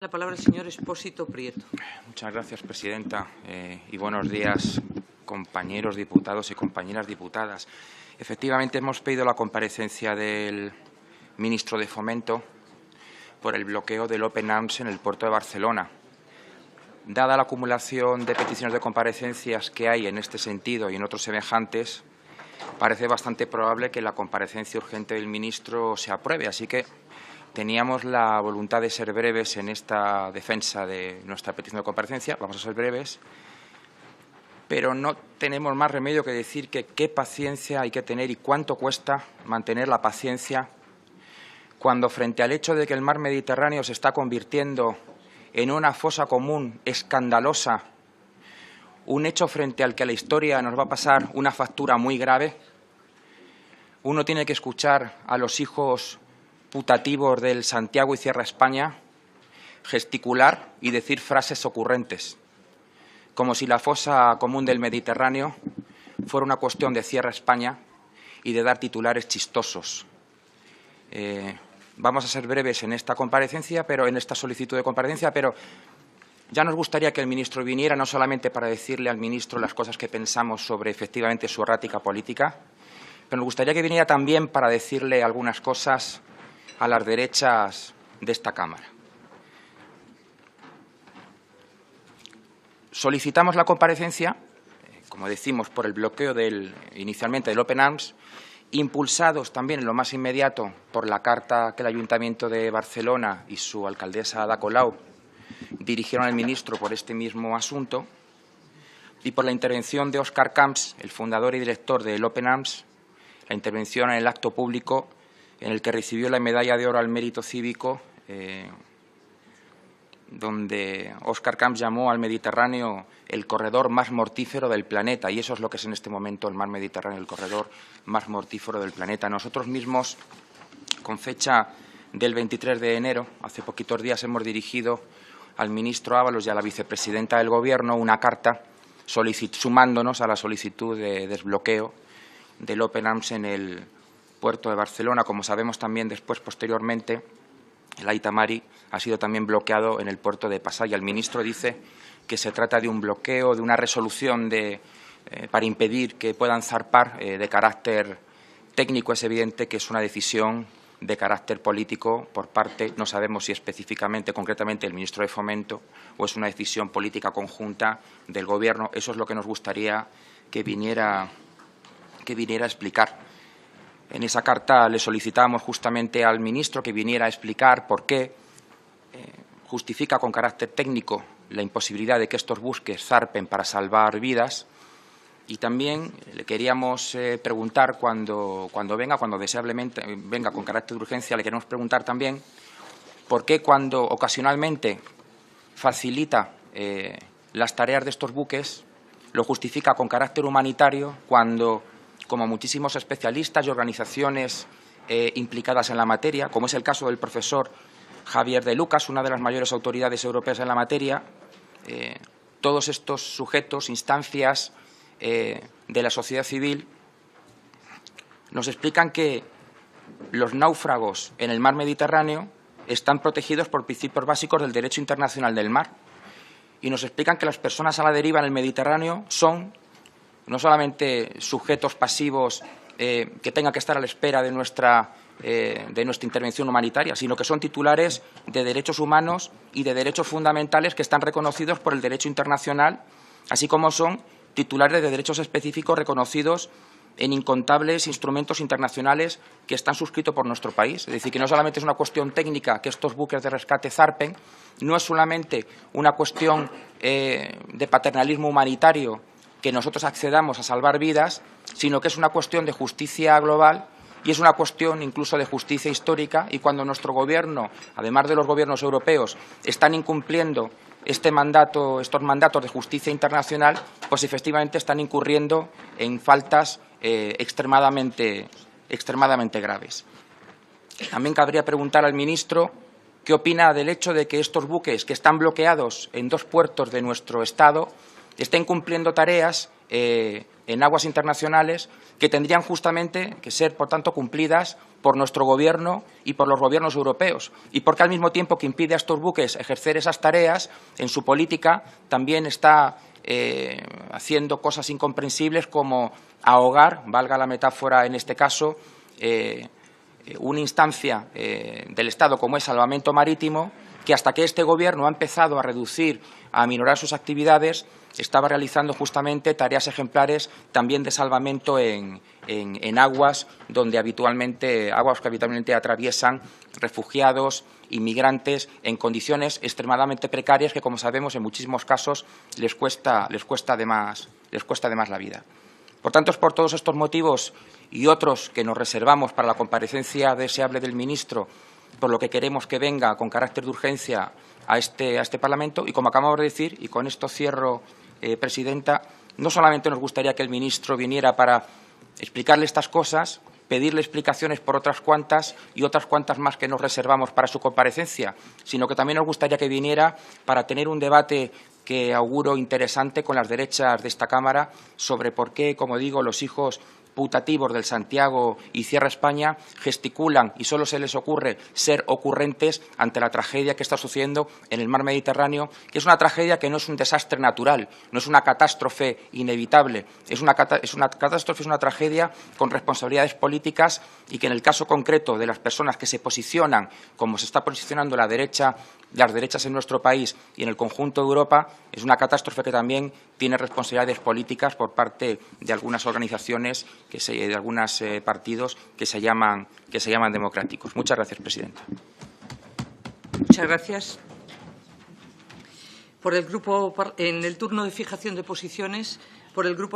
La palabra al señor Expósito Prieto. Muchas gracias, presidenta, y buenos días, compañeros diputados y compañeras diputadas. Efectivamente, hemos pedido la comparecencia del ministro de Fomento por el bloqueo del Open Arms en el puerto de Barcelona. Dada la acumulación de peticiones de comparecencias que hay en este sentido y en otros semejantes, parece bastante probable que la comparecencia urgente del ministro se apruebe. Así que teníamos la voluntad de ser breves en esta defensa de nuestra petición de comparecencia. Vamos a ser breves, pero no tenemos más remedio que decir que qué paciencia hay que tener y cuánto cuesta mantener la paciencia cuando, frente al hecho de que el mar Mediterráneo se está convirtiendo en una fosa común escandalosa, un hecho frente al que la historia nos va a pasar una factura muy grave, uno tiene que escuchar a los hijos putativos del Santiago y Cierra España gesticular y decir frases ocurrentes, como si la fosa común del Mediterráneo fuera una cuestión de Cierra España y de dar titulares chistosos. Vamos a ser breves en esta comparecencia, en esta solicitud de comparecencia, pero ya nos gustaría que el ministro viniera no solamente para decirle al ministro las cosas que pensamos sobre efectivamente su errática política, pero nos gustaría que viniera también para decirle algunas cosas a las derechas de esta Cámara. Solicitamos la comparecencia, como decimos, por el bloqueo inicialmente del Open Arms, impulsados también en lo más inmediato por la carta que el Ayuntamiento de Barcelona y su alcaldesa Ada Colau dirigieron al ministro por este mismo asunto, y por la intervención de Óscar Camps, el fundador y director del Open Arms, la intervención en el acto público en el que recibió la Medalla de Oro al Mérito Cívico, donde Óscar Camps llamó al Mediterráneo el corredor más mortífero del planeta, y eso es lo que es en este momento el mar Mediterráneo, el corredor más mortífero del planeta. Nosotros mismos, con fecha del 23 de enero, hace poquitos días, hemos dirigido al ministro Ábalos y a la vicepresidenta del Gobierno una carta sumándonos a la solicitud de desbloqueo del Open Arms en el puerto de Barcelona. Como sabemos también, posteriormente, el Aita Mari ha sido también bloqueado en el puerto de Pasaia. El ministro dice que se trata de un bloqueo, de una resolución para impedir que puedan zarpar de carácter técnico. Es evidente que es una decisión de carácter político por parte, no sabemos si específicamente, concretamente, del ministro de Fomento, o es una decisión política conjunta del Gobierno. Eso es lo que nos gustaría que viniera a explicar. En esa carta le solicitábamos justamente al ministro que viniera a explicar por qué justifica con carácter técnico la imposibilidad de que estos buques zarpen para salvar vidas, y también le queríamos preguntar cuando deseablemente venga con carácter de urgencia, le queremos preguntar también por qué, cuando ocasionalmente facilita las tareas de estos buques, lo justifica con carácter humanitario cuando, como muchísimos especialistas y organizaciones implicadas en la materia, como es el caso del profesor Javier de Lucas, una de las mayores autoridades europeas en la materia, todos estos sujetos, instancias de la sociedad civil, nos explican que los náufragos en el mar Mediterráneo están protegidos por principios básicos del derecho internacional del mar, y nos explican que las personas a la deriva en el Mediterráneo son no solamente sujetos pasivos que tengan que estar a la espera de nuestra intervención humanitaria, sino que son titulares de derechos humanos y de derechos fundamentales que están reconocidos por el derecho internacional, así como son titulares de derechos específicos reconocidos en incontables instrumentos internacionales que están suscritos por nuestro país. Es decir, que no solamente es una cuestión técnica que estos buques de rescate zarpen, no es solamente una cuestión de paternalismo humanitario que nosotros accedamos a salvar vidas, sino que es una cuestión de justicia global y es una cuestión incluso de justicia histórica. Y cuando nuestro Gobierno, además de los gobiernos europeos, están incumpliendo estos mandatos de justicia internacional, pues efectivamente están incurriendo en faltas extremadamente graves. También cabría preguntar al ministro qué opina del hecho de que estos buques, que están bloqueados en 2 puertos de nuestro Estado, estén cumpliendo tareas en aguas internacionales que tendrían justamente que ser, por tanto, cumplidas por nuestro Gobierno y por los gobiernos europeos, y porque al mismo tiempo que impide a estos buques ejercer esas tareas, en su política también está haciendo cosas incomprensibles como ahogar, valga la metáfora en este caso, una instancia del Estado como es Salvamento Marítimo, que hasta que este Gobierno ha empezado a reducir, a aminorar sus actividades, estaba realizando justamente tareas ejemplares también de salvamento en aguas que habitualmente atraviesan refugiados, inmigrantes, en condiciones extremadamente precarias que, como sabemos, en muchísimos casos les cuesta de más la vida. Por tanto, es por todos estos motivos y otros que nos reservamos para la comparecencia deseable del ministro, por lo que queremos que venga con carácter de urgencia a este Parlamento. Y como acabamos de decir, y con esto cierro, presidenta, no solamente nos gustaría que el ministro viniera para explicarle estas cosas, pedirle explicaciones por otras cuantas y otras cuantas más que nos reservamos para su comparecencia, sino que también nos gustaría que viniera para tener un debate que auguro interesante con las derechas de esta Cámara sobre por qué, como digo, los hijos putativos del Santiago y Cierra España gesticulan y solo se les ocurre ser ocurrentes ante la tragedia que está sucediendo en el mar Mediterráneo, que es una tragedia que no es un desastre natural, no es una catástrofe inevitable, es una catástrofe, es una tragedia con responsabilidades políticas y que en el caso concreto de las personas que se posicionan como se está posicionando las derechas en nuestro país y en el conjunto de Europa, es una catástrofe que también tiene responsabilidades políticas por parte de algunas organizaciones, de algunos partidos que se llaman democráticos. Muchas gracias, presidenta. Muchas gracias. En el turno de fijación de posiciones, por el Grupo